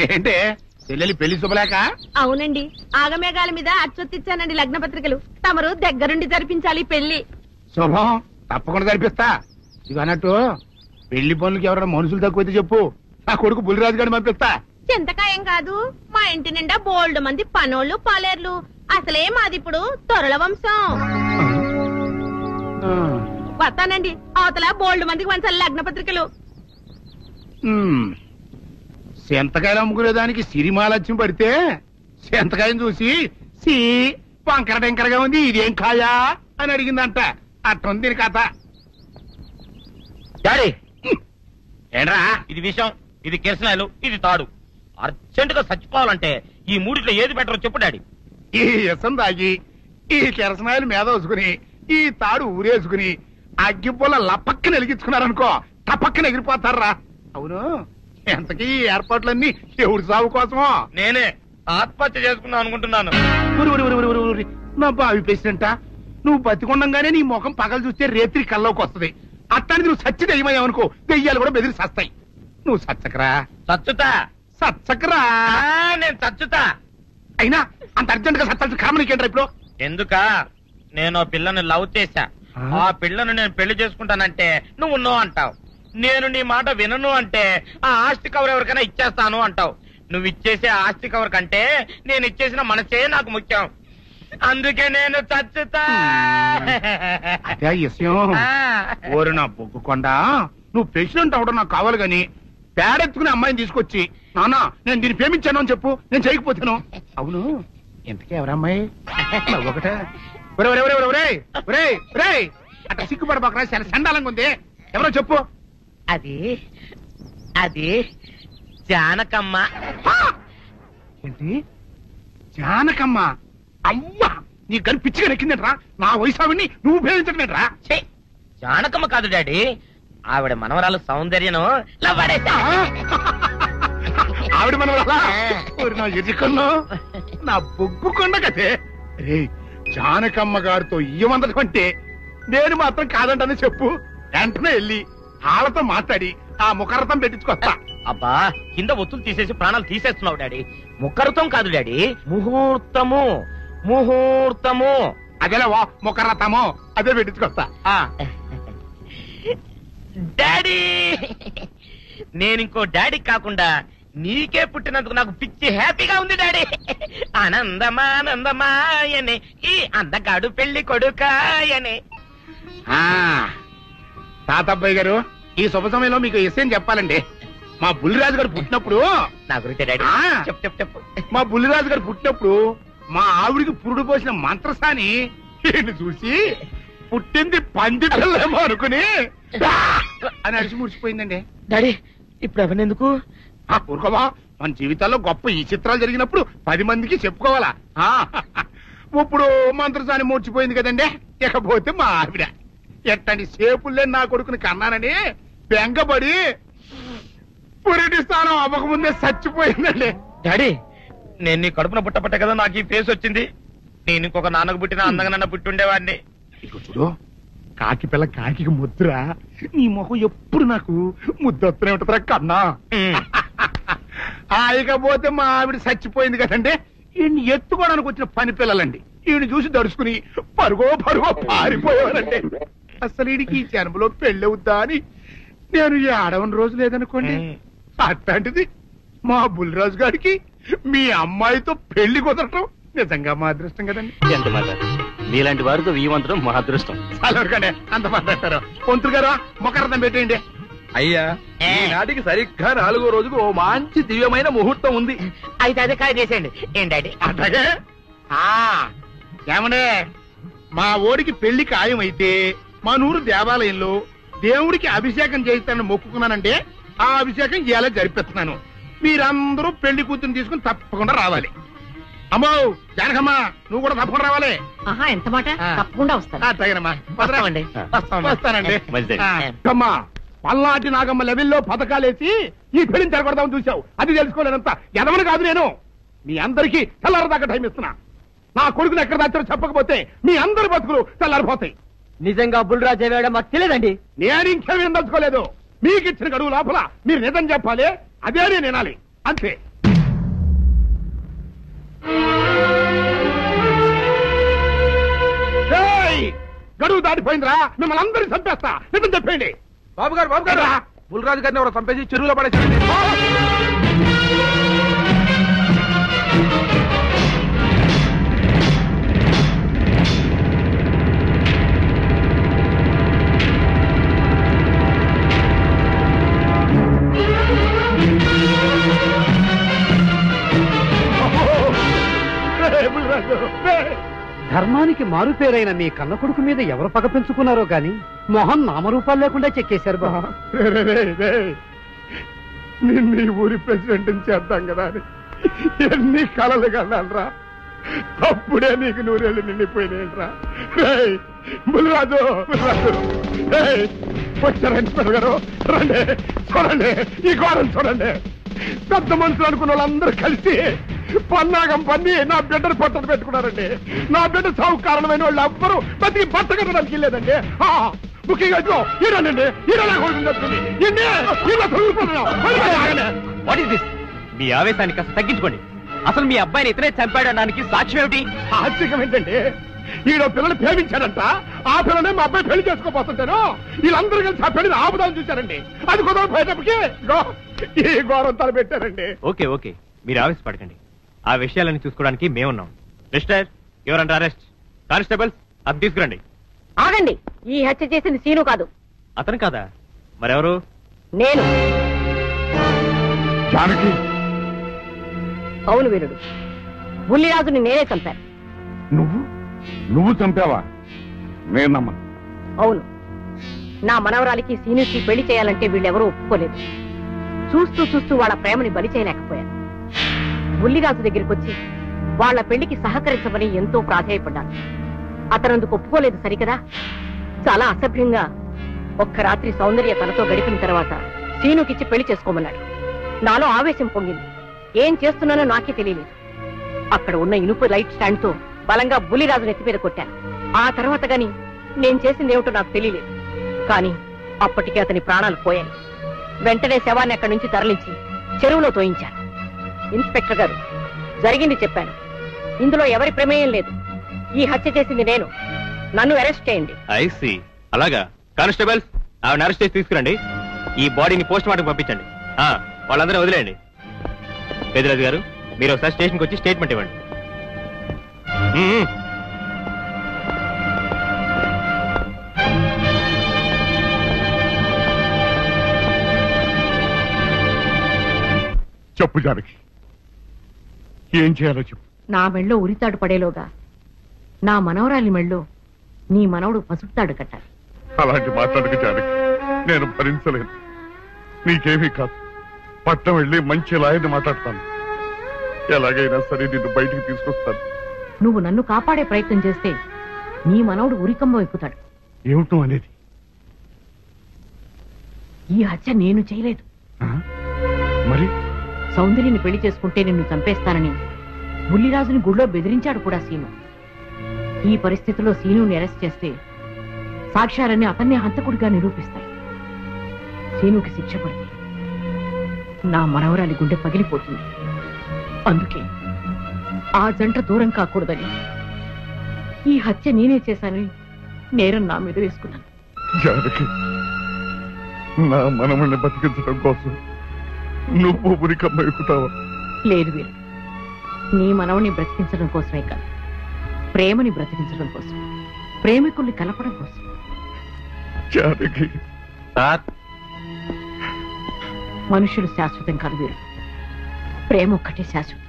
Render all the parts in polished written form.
ఏంటే చెల్లెలి పెళ్లి శుభలేక? అవునండి, ఆగమేఘాల మీద అచ్చొత్తిచ్చానండి లగ్న పత్రికలు. తమరు దగ్గరుండి జరిపించాలి పెళ్లి. శుభం, తప్పకుండా జరిపిస్తా. ఇది అన్నట్టు పెళ్లి పనులకి ఎవరైనా మనుషులు తక్కువైతే చెప్పు, నా కొడుకు బుల్లిరాజు గారిని పంపిస్తా. చింతకాయం కాదు, మా ఇంటి నిండా బోల్డ్ మంది పనోళ్ళు పాలేర్లు. అసలే మాది ఇప్పుడు తొరల వంశం. వస్తానండి, అవతల బోల్డ్ మందికి వంచాలి లగ్న పత్రికలు. సెంతకాయలు అమ్ముకునేదానికి సిరిమాలత్యం పడితే సెంతకాయం చూసి సి వంకర టెంకరగా ఉంది, ఇదేం కాయా అని అడిగిందంట. అట్టుంది దీని కథ. డాడీ ఏంట్రా ఇది విషయం, ఇది కిరసనాయలు, ఇది తాడు. అర్జెంట్ గా చచ్చిపోవాలంటే ఈ మూడిట్లో ఏది బెటర్ చెప్పు డాడీ. ఈ ఇసం తాగి ఈ కిరసనాయలు మీద వేసుకుని ఈ తాడు ఊరేసుకుని అగ్గిపూల లపక్కన వెలిగించుకున్నారనుకో, టపక్కన ఎగిరిపోతారా. అవును, ఎంతకీ ఏర్పాట్లన్నీ ఎవరి సాగు కోసమో? నేనే ఆత్మహత్య చేసుకున్నాను అనుకుంటున్నాను. నా బావి పేసినంట, నువ్వు బతికొండంగానే నీ ముఖం పగలు చూస్తే రేత్రి కల్లోకి వస్తుంది. అట్టానికి నువ్వు సచ్చి దెయ్యమయ్యావనుకో, దెయ్యాలు కూడా బెదిరి సస్తాయి. నువ్వు సచ్చకరా. చచ్చుతా సచ్చకరా. నేను చచ్చుతా. అయినా అంత అర్జెంట్ గా సత్తాల్సిన కర్మ నీకేంట్రా ఇప్పుడు? ఎందుక నేను పిల్లని లవ్ చేశా, ఆ పిల్లను నేను పెళ్లి చేసుకుంటానంటే నువ్వు నో అంటావు. నేను నీ మాట వినను అంటే ఆ ఆస్తి కవర్ ఎవరికైనా ఇచ్చేస్తాను అంటావు. నువ్వు ఇచ్చేసే ఆస్తి కవర్ కంటే నేను ఇచ్చేసిన మనసే నాకు ముఖ్యం. అందుకే నేను చచ్చుతా. అదే విషయం. ఓరు నా బొగ్గుకొండా, నువ్వు ప్రెసిడెంట్ అవడం నాకు కావాలి గాని పేడెత్తుకునే అమ్మాయిని తీసుకొచ్చి నానా నేను దీన్ని ప్రేమించాను అని చెప్పు, నేను చేయకపోతాను. అవును, ఎంతకీ ఎవరమ్మాయి? ఒకటే అట్లా సిగ్గుపడబాకరా, చాలా సండాలంగా ఉంది. ఎవరో చెప్పు. అది అది జానకమ్మ. ఏంటి జానకమ్మ? అవ్వా, నీ గని పిచ్చిగా నెక్కిందంట్రా. నా వయసావిని నువ్వు ప్రేమించటమేట్రా? జానకమ్మ కాదు డాడీ, ఆవిడ మనవరాలు సౌందర్యను ఆవిడ మనవరాలా? నా ఎదుకున్నా నా బొగ్గుకొండ కదే. రే, జానకమ్మ గారితో ఇయ్యమందడం అంటే నేను మాత్రం కాదంటని చెప్పు. వెంటనే వెళ్ళి వాళ్ళతో మాట్లాడి ఆ ముఖరథం పెట్టించుకొస్తా. అబ్బా, కింద ఒత్తులు తీసేసి ప్రాణాలు తీసేస్తున్నావు డాడీ. ముఖరథం కాదు డాడీ, ముహూర్తము. ముహూర్తము అదేలా ముఖరథము, అదే పెట్టించుకొస్తా. డాడీ, నేను ఇంకో డాడీ కాకుండా నీకే పుట్టినందుకు నాకు పిచ్చి హ్యాపీగా ఉంది డాడీ. ఆనందమానందమాయనే ఈ అందగాడు పెళ్లి కొడుకాయనే. తాతబ్బాయి గారు, ఈ శుభ సమయంలో మీకు విషయం చెప్పాలండి. మా బుల్లిరాజు గారు పుట్టినప్పుడు నా గురించి డాడీ చెప్పు చెప్పు చెప్పు. మా బుల్లిరాజు గారు పుట్టినప్పుడు మా ఆవిడికి పురుడు పోసిన మంత్రసాని చూసి పుట్టింది పందిటలేమో అనుకుని అని అడిచి ముడిచిపోయిందండి. డాడీ ఇప్పుడు అవన్నెందుకు? ఊరుకోవా, మన జీవితాల్లో గొప్ప ఈ చిత్రాలు జరిగినప్పుడు 10 మందికి చెప్పుకోవాలా. ఇప్పుడు మంత్రసాని మూర్చిపోయింది కదండి. ఇకపోతే మా ఆవిడ ఎట్టని సేపుల్లే నా కొడుకుని కన్నానని బెంగపడి పురిటి స్థానం అవ్వకముందే చచ్చిపోయిందండి. డాడీ, నేను నీ కడుపున పుట్టపట్టే కదా నాకు ఈ ఫేస్ వచ్చింది. నేను ఇంకొక నాన్నకు పుట్టిన అందంగా నన్ను పుట్టుండేవాడిని. ఇక చూడు, కాకి పిల్ల కాకి ముద్దురా. నీ మొహం ఎప్పుడు నాకు ముద్దొత్తనే ఉంటుందిరా కన్నా. ఇకపోతే మా ఆవిడ చచ్చిపోయింది కదండి. ఈయన్ని ఎత్తుకోవడానికి వచ్చిన పని పిల్లలండి. ఈయన చూసి దడుచుకుని పరుగో పారిపోయేవారండి. అసలు ఈడికి ఈ జన్మలో పెళ్ళవుద్దా అని నేను ఈ ఆడవని రోజు లేదనుకోండి. అట్లాంటిది మా బుల్లిరాజు గారికి మీ అమ్మాయితో పెళ్లి కుదరటం నిజంగా మా అదృష్టం కదండి. ఎంత మాట, మీలాంటి వారితో వీవంతరం మా అదృష్టం. చాలవరకండి, అంత మాట్లాడతారు. పొంతులు గారు మొకరథం పెట్టేయండి. అయ్యా, ఈనాటికి సరిగ్గా 4వ రోజుకు ఓ మంచి దివ్యమైన ముహూర్తం ఉంది. అయితే అదే కాయ చేసేయండి. ఏం డాడీ? అట్లాగే. ఏమనే, మా ఓడికి పెళ్లి ఖాయమైతే మా నూరు దేవాలయంలో దేవుడికి అభిషేకం చేయిస్తానని మొక్కుకున్నానంటే ఆ అభిషేకం ఇలా జరిపిస్తున్నాను. మీరందరూ పెళ్లి కూతురు తీసుకుని తప్పకుండా రావాలి. అమ్మో జానకమ్మ, నువ్వు కూడా తప్పకుండా రావాలి. ఎంత మాట, తప్పకుండా వస్తాను. అట్లాగేనమ్మా, వస్తానండి. అమ్మా, పల్నాటి నాగమ్మ లెవెల్లో పథకాలేసి ఈ పెళ్లిని జరగొడదామని చూసావు. అది తెలుసుకోలేనంత ఎదవని కాదు నేను. మీ అందరికీ తెల్లారదాకా టైం ఇస్తున్నా. నా కొడుకుని ఎక్కడ దాచారో చెప్పకపోతే మీ అందరి బతుకులు తెల్లారిపోతాయి. నిజంగా బుల్రాజు అయ్యాడో మాకు తెలియదండి. నేను ఇంకేమీ దలుచుకోలేదు. మీకు ఇచ్చిన గడువు లోపల మీరు నిజం చెప్పాలి, అదే నేను వినాలి, అంతే. గడువు దాటిపోయిందిరా, మిమ్మల్ని అందరినీ చంపేస్తా, నిజం చెప్పండి. బాబు గారు బుల్రాజు గారిని ఎవరో చంపేసి చెరువులో పడేసి. ధర్మానికి మారుపేరైన మీ కన్న కొడుకు మీద ఎవరు పగ పెంచుకున్నారో గాని మొహం నామరూపాలు లేకుండా చెక్కేశారు బాబా. నిన్ను ఈ ఊరి ప్రెసిడెంట్ చేద్దాం కదా అని ఎన్ని కలలు కన్నారా, అప్పుడే నీకు నూరేళ్ళు నిండిపోయినాయిరా. బుల్రాజు వచ్చారండి గారు, రండి చూడండి, ఈ ఘోరం చూడండి. పెద్ద మనుషులు అనుకున్న వాళ్ళందరూ కలిసి పన్నాగం పన్ని నా బిడ్డను పొట్టను పెట్టుకున్నారండి. నా బిడ్డ సాగు కారణమైన వాళ్ళు ఎవ్వరూ బతికి బట్ట కట్టడానికి వెళ్ళలేదండి. ముఖ్యంగా ఈరోనండి, మీ ఆవేశాన్ని కాస్త తగ్గించుకోండి. అసలు మీ అబ్బాయిని ఇతనే చంపాడడానికి సాక్ష్యం ఏమిటి? ఆశ్చర్యం ఏంటండి, ఈడో పిల్లలు ప్రేమించాడంట, ఆ పిల్లనే మా అబ్బాయి పెళ్లి చేసుకోబోతుంటాను. వీళ్ళందరూ కలిసి ఆ పెళ్లిని ఆపుదాం చూశారండి. అది కుదరపోయేటప్పటికి ఈ ఘోరం తలపెట్టారండి. ఓకే ఓకే, మీరు ఆవేశపడకండి. ఆ విషయాలను చూసుకోవడానికి మేమున్నాం. Mister, your under arrest. Constables, అది తీసుకురండి. ఆగండి, ఈ హత్య చేసింది సీను కాదు. అతను కాదా? మరెవరు? నేను. జానకి. అవును వీరుడు, బుల్లిరాజుని నేనే చంపాను. నువ్వు చంపావా? నేను నమ్మను. అవును, నా మనవరాలికి సీనుకి పెళ్లి చేయాలంటే వీళ్ళెవరూ ఒప్పుకోలేదు. చూస్తూ చూస్తూ వాళ్ళ ప్రేమని బలి చేయలేకపోయాను. బుల్లిరాజు దగ్గరికి వచ్చి వాళ్ళ పెళ్లికి సహకరించమని ఎంతో ప్రాధేయపడ్డాను. అతనందుకు ఒప్పుకోలేదు సరికదా. చాలా అసభ్యంగా ఒక్క రాత్రి సౌందర్య తనతో గడిపిన తర్వాత సీనుకిచ్చి పెళ్లి చేసుకోమన్నాడు. నాలో ఆవేశం పొంగింది. ఏం చేస్తున్నానో నాకే తెలియలేదు. అక్కడ ఉన్న ఇనుపు లైట్ స్టాండ్ తో బలంగా బుల్లిరాజు నెత్తి మీద కొట్టాను. ఆ తర్వాత గాని నేను చేసింది ఏమిటో నాకు తెలియలేదు. కానీ అప్పటికే అతని ప్రాణాలు పోయాయి. వెంటనే శవాన్ని అక్కడి నుంచి తరలించి చెరువులో తోయించాను. ఇన్స్పెక్టర్ గారు, జరిగింది చెప్పాను. ఇందులో ఎవరి ప్రమేయం లేదు. ఈ హత్య చేసింది నేను. నన్ను అరెస్ట్ చేయండి. I see. అలాగా. కానిస్టేబుల్స్, ఆవిడ అరెస్ట్ చేసి తీసుకురండి. ఈ బాడీని పోస్ట్ మార్టం పంపించండి. వాళ్ళందరూ వదిలేయండి. పెద్దరాజు గారు, మీరు ఒకసారి స్టేషన్కి వచ్చి స్టేట్మెంట్ ఇవ్వండి. చెప్పు జానకి, ఏం చేయాలో చెప్పు. నా మెళ్ళో ఉరితాడు పడేలోగా నా మనవరాలి మెళ్ళో నీ మనవడు పసుపుతాడు కట్టాలి. అలాంటి మాట్లాడక జానకి, నేను భరించలేను. నీకేమీ కాదు, పట్నం వెళ్ళి మంచి లాయర్ని మాట్లాడతాను. ఎలాగైనా సరే నిన్ను బయటికి తీసుకొస్తాను. నువ్వు నన్ను కాపాడే ప్రయత్నం చేస్తే నీ మనవడు ఉరికంబం ఎక్కుతాడు. ఏమిటో అనేది? ఈ హత్య నేను చేయలేదు. మరి సౌందర్యని పెళ్లి చేసుకుంటే నిన్ను చంపేస్తానని బుల్లిరాజుని గుళ్ళో బెదిరించాడు కూడా సీను. ఈ పరిస్థితిలో సీనుని అరెస్ట్ చేస్తే సాక్ష్యాలన్నీ అతన్నే హంతకుడిగా నిరూపిస్తాయి. సీనుకి శిక్ష పడితే నా మనవరాలి గుండె పగిలిపోతుంది. అందుకే ఆ జంట దూరం కాకూడదని ఈ హత్య నేనే చేశానని నేరం నా మీద వేసుకున్నాను. జానకి, నా మనమని బతికించడం కోసం నువ్వు ఉరికమ్మ ఎక్కుతావా? లేదు వీరు, నీ మనవని బ్రతికించడం కోసమే కాదు, ప్రేమని బ్రతికించడం కోసం, ప్రేమికుల్ని కలపడం కోసం. జానకి, మనుషులు శాశ్వతం కాదు వీరు, ప్రేమ ఒక్కటే శాశ్వతం.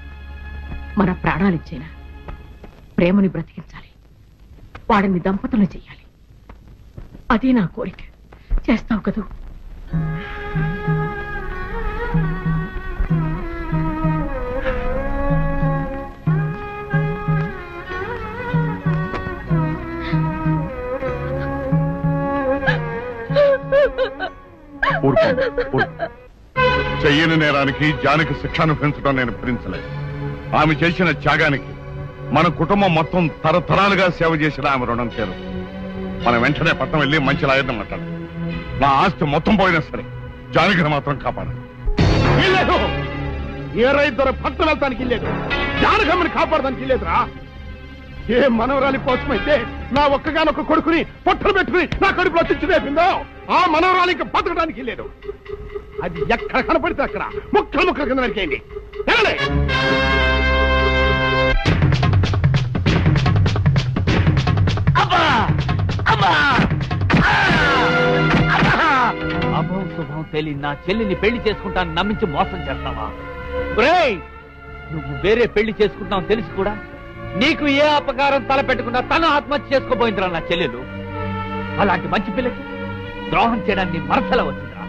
మన ప్రాణాలిచ్చేనా ప్రేమని బ్రతికించాలి, వాడిని దంపతులు చెయ్యాలి. అదే నా కోరిక. చేస్తావు కదూ? చెయ్యని నేరానికి జానకి శిక్షను పెంచడం నేను భరించలేదు. ఆమె చేసిన త్యాగానికి మన కుటుంబం మొత్తం తరతరాలుగా సేవ చేసిన ఆమె రుణం చేరు. మనం వెంటనే పట్టణం వెళ్ళి మంచి లాయర్ని మాట్లాడాలి. నా ఆస్తి మొత్తం పోయినా సరే జానకిని మాత్రం కాపాడాలి. ఇల్లేదు ఏ రైతు భక్తులు వెళ్తానికి ఇల్లేదు, జానకమ్మని కాపాడడానికి ఇల్లేదురా. ఏ మనవరాలి కోసమైతే నా ఒక్కగానొక్క కొడుకుని పొట్టలు పెట్టుకుని నా కడుపులో తెచ్చి రేపిందో ఆ మనవరాలికి బతకడానికి లేదు. అది ఎక్కడ కనపడితే అక్కడ ముక్కలు ముక్కల కింద నరికేయండి. అభం శుభం తెలియని నా చెల్లిని పెళ్లి చేసుకుంటాను నమ్మించి మోసం చేస్తావా? నువ్వు వేరే పెళ్లి చేసుకుంటావు తెలిసి కూడా నీకు ఏ అపకారం తలపెట్టకుండా తను ఆత్మహత్య చేసుకోబోయిందిరా నా చెల్లెలు. అలాంటి మంచి పిల్లకి ద్రోహం చేయడానికి మనసులో వచ్చిందిరా.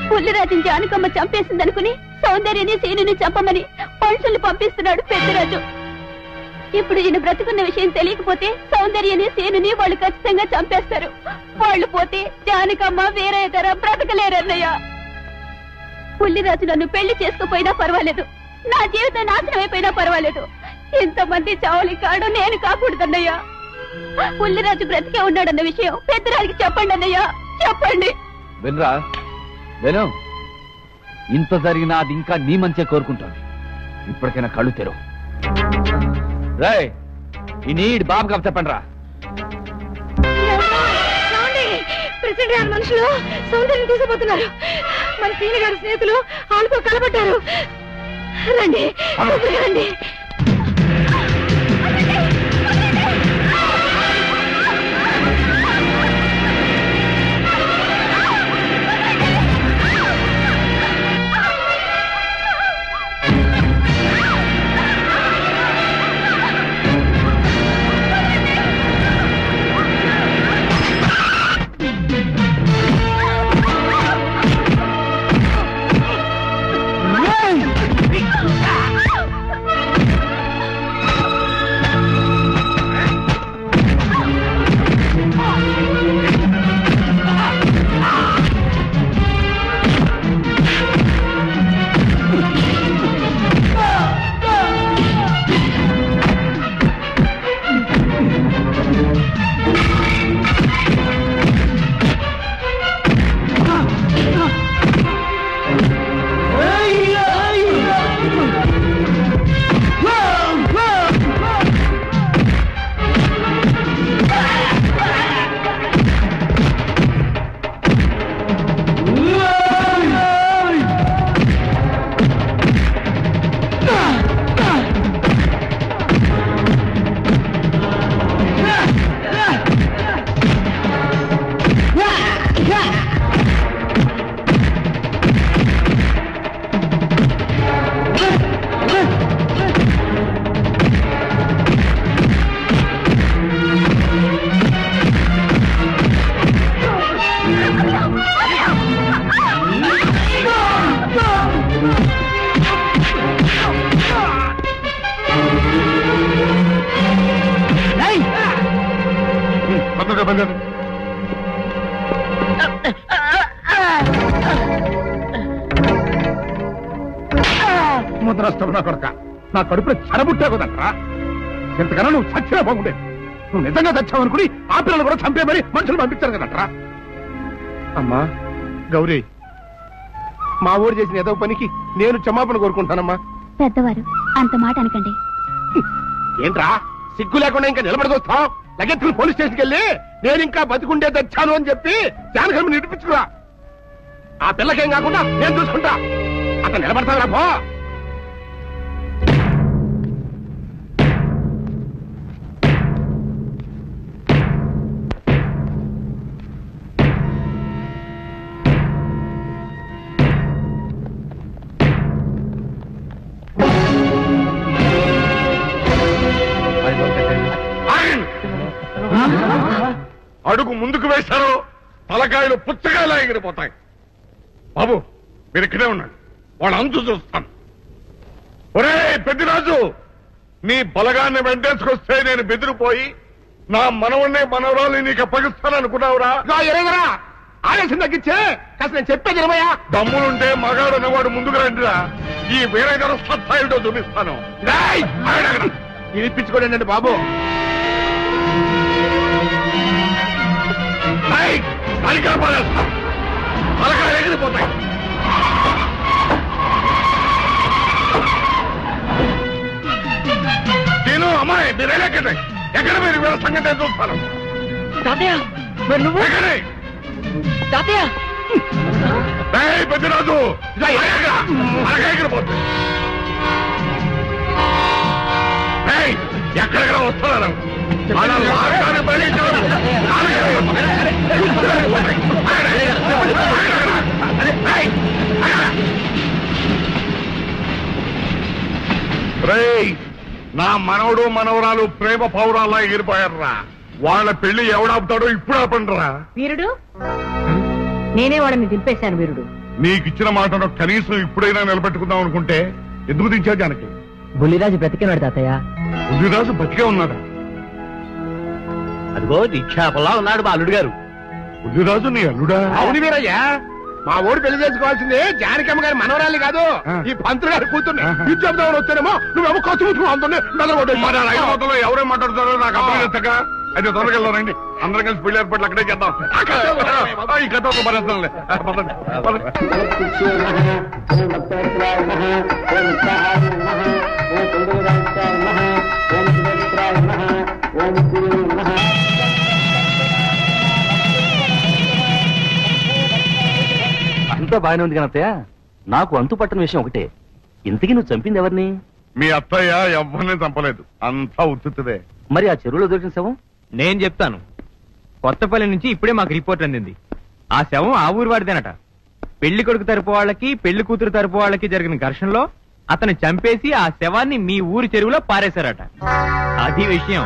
పుల్లిరాజుని జానకమ్మ చంపేసిందనుకుని సౌందర్యని సీనుని చంపమని మనుషుల్ని పంపిస్తున్నాడు పెద్దరాజు. ఇప్పుడు ఈయన బ్రతుకున్న విషయం తెలియకపోతే సౌందర్యని సీనుని వాళ్ళు ఖచ్చితంగా చంపేస్తారు. వాళ్ళు పోతే జానకమ్మ వేరే ఇతర బ్రతకలేరన్నయ్య. పుల్లిరాజు నన్ను పెళ్లి చేసుకోపోయినా పర్వాలేదు, నా జీవితం నాశనం అయిపోయినా పర్వాలేదు, ఇంతమంది చావులి కాడు నేను కాకూడదన్నయ్యా. పుల్లిరాజు బ్రతికే ఉన్నాడన్న విషయం పెద్దరాలికి చెప్పండి అన్నయ్యా, చెప్పండి. వినరా విను, ఇంత జరిగినా అది ఇంకా నీ మంచిగా కోరుకుంటాను. ఇప్పటికైనా కళ్ళు తెరు. రాయ్ ఈ నీడ్ బాబు కప్ చెప్పండి రా. ప్రెసిడెంట్ గారి మనుషులు సౌందర్యం తీసుకుపోతున్నారు. మన సీని గారి స్నేహితులు వాళ్ళతో కలబడ్డారు. రండి రండి. ముద్రస్తున్నా కొడక, నా కడుపులో చెడబుట్టే కదట్రా. ఇంతకన్నా నువ్వు చచ్చినా బాగుండేది. నువ్వు నిజంగా చచ్చావనుకుని ఆ పిల్లలు కూడా చంపేమని మనుషులు పంపించారు కదట్రా. అమ్మా గౌరీ, మా ఊరు చేసిన ఏదో పనికి నేను క్షమాపణ కోరుకుంటానమ్మా. పెద్దవారు అంత మాట అనకండి. ఏంట్రా సిగ్గు లేకుండా ఇంకా నిలబడదొస్తావు? లగెత్తులు పోలీస్ స్టేషన్కి వెళ్ళి నేను ఇంకా బతికుండే తెచ్చాను అని చెప్పి జానకమ్మని నిడిపించుకురా. ఆ పిల్లకేం కాకుండా నేను చూసుకుంటా. అట్లా నిలబడతావురా పో. అడుగు ముందుకు వేశారు, తలకాయలు పుచ్చకాయలా ఎగిరిపోతాయి. బాబు మీరు ఇక్కడే ఉన్నాడు, వాళ్ళ అంతు చూస్తాను. ఒరే పెద్దిరాజు, నీ బలగాన్ని వెంటేసుకొస్తే నేను బెదిరిపోయి నా మనవన్నే మనవరాలు నీకు అప్పగిస్తాననుకున్నావురా? ఆవేశం తగ్గించే కాస్త నేను చెప్పేది ఇరవయా. దమ్ములుంటే మగాడు అనేవాడు ముందుకు రండిరా. ఈ వేరే ధర సత్తా ఏమిటో చూపిస్తాను. ఇప్పించుకోండి బాబు. ఎగిరిపోతాయి. నేను అమ్మాయి మీరు ఎక్కడే ఎక్కడ మీరు వీళ్ళ సంగతి ఏం చూస్తాను. తాతయ్య మరి నువ్వు ఎక్కడే తాతయ్య పెద్దరాజు అలాగే ఎగిరిపోతుంది. ఎక్కడెక్కడ వస్తున్నారు నా మనవడు మనవరాలు ప్రేమ పౌరాల్లా ఎగిరిపోయారా. వాళ్ళ పెళ్లి ఎవడాపుతాడో ఇప్పుడు ఆపండిరా. వీరుడు నేనే వాడిని దింపేశాను. వీరుడు నీకిచ్చిన మాటను కనీసం ఇప్పుడైనా నిలబెట్టుకుందాం అనుకుంటే ఎందుకు దించా జానకి? బుల్లిరాజు బ్రతికినాడు తాతయ్య. బుల్లిరాజు బతికే ఉన్నాడా? అదిగో నిక్షేపంలా ఉన్నాడు మా అల్లుడు గారు. బుల్లిరాజు నీ అల్లుడా? అవును వీరయ్యా, మా ఊరు పెళ్లి చేసుకోవాల్సింది జానకమ్మ గారి మనవరాలి కాదు, ఈ పంతులు గారి కూతుర్ని. ఇది చెప్తామని వస్తేనేమో నువ్వేమో ఖర్చు అందరినీ మరి ఆ ఐదు మొత్తంలో ఎవరేం మాట్లాడుతారో నాకు అర్థం. అయితే త్వరగా వెళ్దానండి. అందరం కలిసి పెళ్లి ఏర్పాట్లు అక్కడే చేద్దాం. ఈ కథ ఒక భరిస్తానులే. అంతా బాగానే ఉంది కానీ అత్తయ్య, నాకు అంతు పట్టని విషయం ఒకటే. ఇంతకీ నువ్వు చంపింది ఎవరిని? మీ అత్తయ్య ఎవరిని చంపలేదు, అంతా ఉత్తుదే. మరి ఆ చెరువులో దొరికిన శవం? నేను చెప్తాను. కొత్తపల్లి నుంచి ఇప్పుడే మాకు రిపోర్ట్ అందింది. ఆ శవం ఆ ఊరు వాడిదేనట. పెళ్లి కొడుకు తరపు వాళ్ళకి పెళ్లి కూతురు తరపు వాళ్ళకి జరిగిన ఘర్షణలో అతను చంపేసి ఆ శవాన్ని మీ ఊరి చెరువులో పారేశారట. అది విషయం.